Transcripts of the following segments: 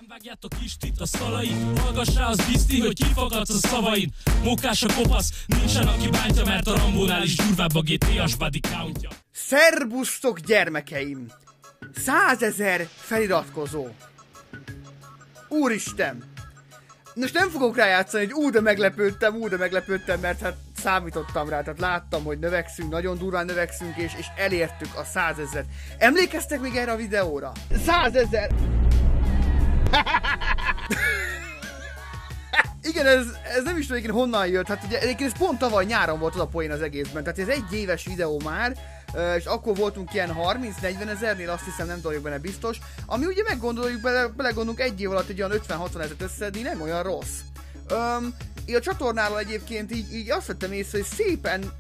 Vágjátok Istit a szalait, hallgass rá, az bizti, hogy kifakadsz a szavain. Mókás a kopasz, nincsen aki bántja, mert a Rambónál is durvább a GTA-s body countja. Szerbusztok gyermekeim! 100 000 feliratkozó! Úristen! Most nem fogok rájátszani, hogy úgy meglepődtem, mert hát számítottam rá, tehát láttam, hogy növekszünk, nagyon durván növekszünk, és elértük a 100 000-et. Emlékeztek még erre a videóra? 100 000! Igen, ez nem is tudom, honnan jött, hát ugye egyébként ez pont tavaly nyáron volt az a poén az egészben, tehát ez egy éves videó már, és akkor voltunk ilyen 30-40 ezernél, azt hiszem, nem vagyok benne biztos, ami ugye meggondoljuk, belegondolunk egy év alatt egy olyan 50-60 ezeret összedni, nem olyan rossz. Így a csatornával egyébként így azt vettem észre, hogy szépen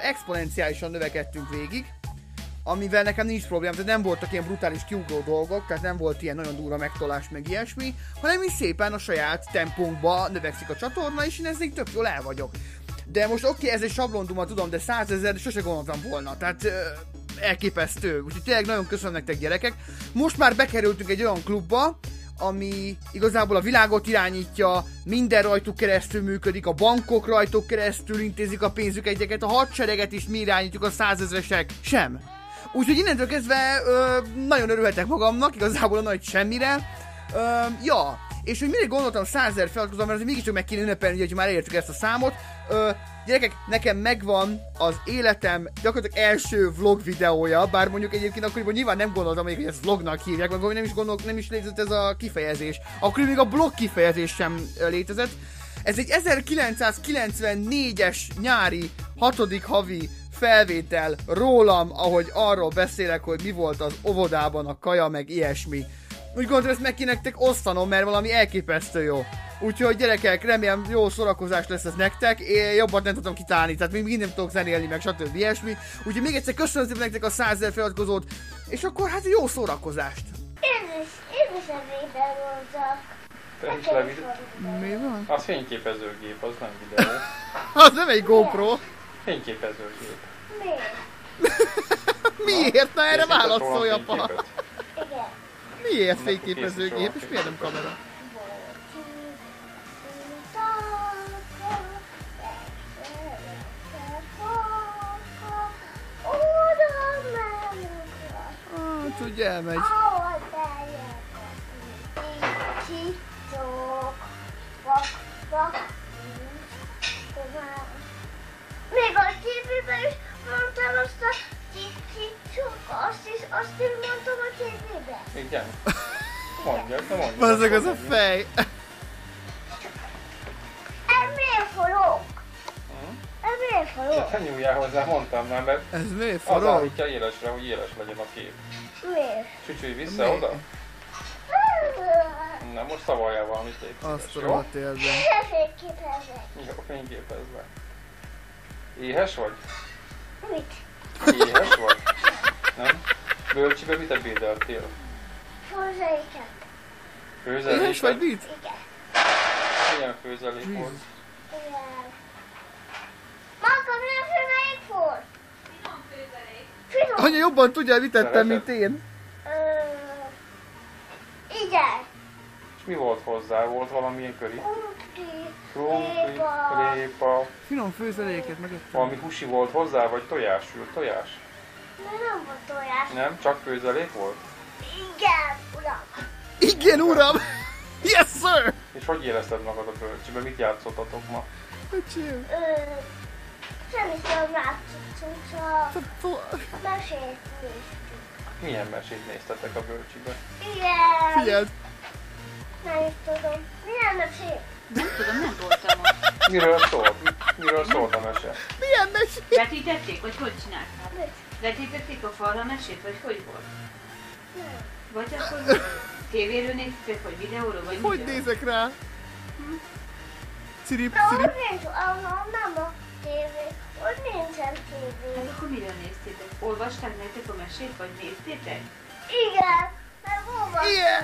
exponenciálisan növekedtünk végig, amivel nekem nincs probléma, tehát nem voltak ilyen brutális kiugró dolgok, tehát nem volt ilyen nagyon durva megtolás meg ilyesmi, hanem is szépen a saját tempónkba növekszik a csatorna, és én ezzel tök jól el vagyok. De most oké, ez egy sablonduma, tudom, de 100 000 sose gondoltam volna, tehát elképesztő. Úgyhogy tényleg nagyon köszönöm nektek, gyerekek. Most már bekerültünk egy olyan klubba, ami igazából a világot irányítja, minden rajtuk keresztül működik, a bankok rajtuk keresztül intézik a pénzüket, a hadsereget is mi irányítjuk, a 100 000-esek sem. Úgyhogy innentől kezdve nagyon örülhetek magamnak, igazából a nagy semmire. Ja, és hogy mindig gondoltam 100 000 feliratkozó, mert azért mégiscsak meg kéne ünnepelni, hogy már elértük ezt a számot. Gyerekek, nekem megvan az életem gyakorlatilag első vlog videója, bár mondjuk egyébként akkoriban nyilván nem gondoltam még, hogy ezt vlognak hívják, meg nem is létezett ez a kifejezés. Akkor még a blog kifejezés sem létezett. Ez egy 1994-es nyári 6. havi felvétel rólam, ahogy arról beszélek, hogy mi volt az óvodában a kaja, meg ilyesmi. Úgy gondolom, ezt meg kéne nektek osztanom, mert valami elképesztő jó. Úgyhogy gyerekek, remélem jó szórakozás lesz ez nektek, én jobban nem tudom kitálni, tehát még mindig nem tudok zenélni, meg stb. Ilyesmi. Úgyhogy még egyszer köszönöm szépen nektek a 100 000 feliratkozót, és akkor hát jó szórakozást! Én is a videó voltak. Te is levid... Mi van? Az fényképezőgép, az nem videó. Az nem egy GoPro. Fényképezőgép. Miért? Miért? Na erre válaszolj, apa! Igen. Miért fényképezőgép, és miért nem kamera? Hát ugye elmegy. Még a tévében is mondtam azt a csicsicsok, azt is mondtam a tévében. Igen. Mondjak, de mondjak. Bazzeg az a fej. Ez miért forog? Ez miért De forog? te nyúljál hozzá, mondtam már, mert Ez miért az forog? állítja élesre, hogy éles legyen a kép. Miért? Csücsülj vissza Miért? oda. Nem, most szavaljál valamit, légy Azt szíves, a jó? rohadt élben. Fényképezek. Jó, fényképezve. Éhes vagy? Mit? Éhes vagy? Nem? Bölcsibe mit ebédeltél? Főzeiket. Főzeléket? Éhes vagy mit? Igen. Milyen főzelék volt? Igen. Maga, milyen főzelék volt? Finom. Anya jobban tudja, mit tettem, Szereted? mint én. Igen. És mi volt hozzá? Volt valamilyen köri? Krumpli, Lépa. lépa. Finom főzeléket megettem. Valami húsi volt hozzá, vagy tojás? Sült tojás? De nem volt tojás. Nem? Csak főzelék volt? Igen, uram. Igen, uram! Yes, sir! És hogy érezted magad a bölcsibe? Mit játszottatok ma? Öcsém. Nem is tudom látszottunk, csak mesét néztük. Milyen mesét néztetek a bölcsibe? Igen. Figyeld! Nem is tudom. Milyen mesét? Nem tudom, nem voltam ott. Miről szólt? Miről szólt a mese? Milyen mesé? Vetítették, vagy hogy csinálták? Mit? Vetítették a falra mesét, vagy hogy volt? Nem. Vagy akkor tévéről néztek, vagy videóról, vagy Hogy miről? nézek rá? Cirip, De cirip. ott nincs, ahol nem a tévé. Ott nincsen tévé. Hát akkor miről néztétek? Olvasták nektek a mesét, vagy néztétek? Igen. Mert olvastam. Igen!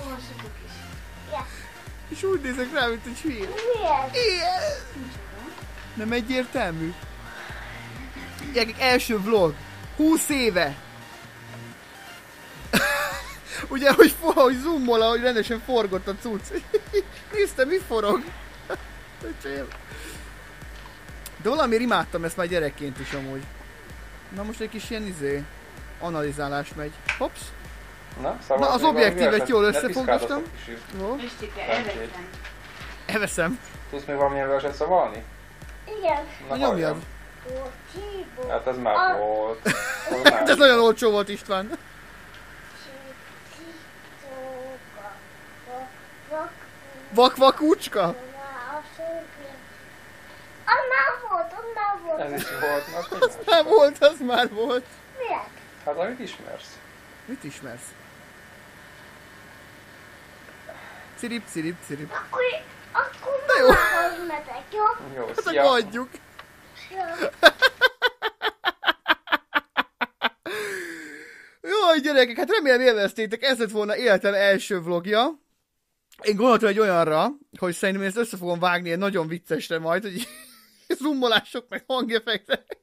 Olvassatok is. Igen. És úgy nézek rá, mint egy hülye. Miért? Igen! Nem egyértelmű? Gyerekek, első vlog. 20 éve. Ugye ugye, hogy zoomol, hogy rendesen forgott a cucc. Nézd, mi forog? De valamiért imádtam ezt már gyerekként is amúgy. Na most egy kis ilyen analizálás megy. Hops. Na az objektívet jól összefogdostam. Jó. Mistike, elveszem. Elveszem. Tudsz még valamilyen verset szavalni? Igen. Na Nyomjad. Csíbó. Hát ez már volt. Ez nagyon olcsó volt, István. Vakvakucska? Az már volt. Ez is volt. Az már volt. Miért? Hát amit ismersz. Mit ismersz? Cirip. Akkor Na jó. magamhoz megyek, jó? Jó, Hát szia. akkor adjuk. Jaj, gyerekek, hát remélem élveztétek, ez lett volna életem első vlogja. Én gondoltam egy olyanra, hogy szerintem én ezt össze fogom vágni egy nagyon viccesre majd, hogy zoomolások meg hangeffektek.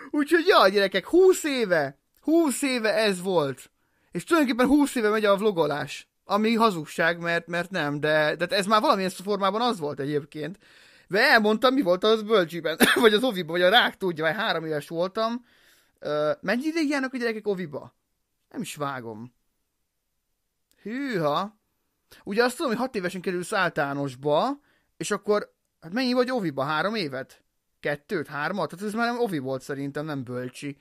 Úgyhogy jaj, gyerekek, 20 éve ez volt. És tulajdonképpen 20 éve megy a vlogolás. Ami hazugság, mert nem, de ez már valamilyen formában az volt egyébként. De elmondtam, mi volt az bölcsiben, vagy az oviban, vagy a rák tudja, vagy 3 éves voltam. Mennyi ideig járnak a gyerekek oviba? Nem is vágom. Hűha. Ugye azt tudom, hogy 6 évesen kerülsz általánosba, és akkor, hát mennyi vagy oviba? 3 évet? 2-3? Tehát ez már nem ovi volt szerintem, nem bölcsi.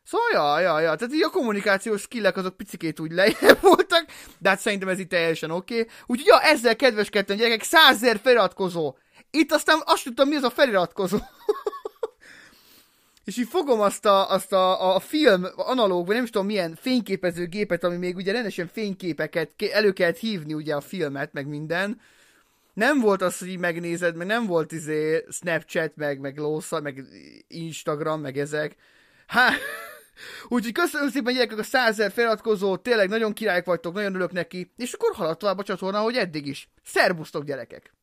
Szóval, ja. Tehát így a kommunikációs skillek azok picikét úgy lejjebb voltak, de hát szerintem ez itt teljesen oké. Úgyhogy ja, ezzel kedveskedtem, gyerekek, 100 000 feliratkozó. Itt aztán azt tudtam, mi az a feliratkozó. És így fogom azt a film analóg, vagy nem is tudom milyen fényképezőgépet, ami még ugye rendesen fényképeket elő kellett hívni ugye a filmet, meg minden. Nem volt az, hogy így megnézed, meg nem volt Snapchat, meg Lósza, meg Instagram, meg ezek. Úgyhogy köszönöm szépen, gyerekek, a 100 000 feliratkozót, tényleg nagyon királyok vagytok, nagyon örülök neki, és akkor halad tovább a csatorna, ahogy eddig is. Szerbusztok, gyerekek!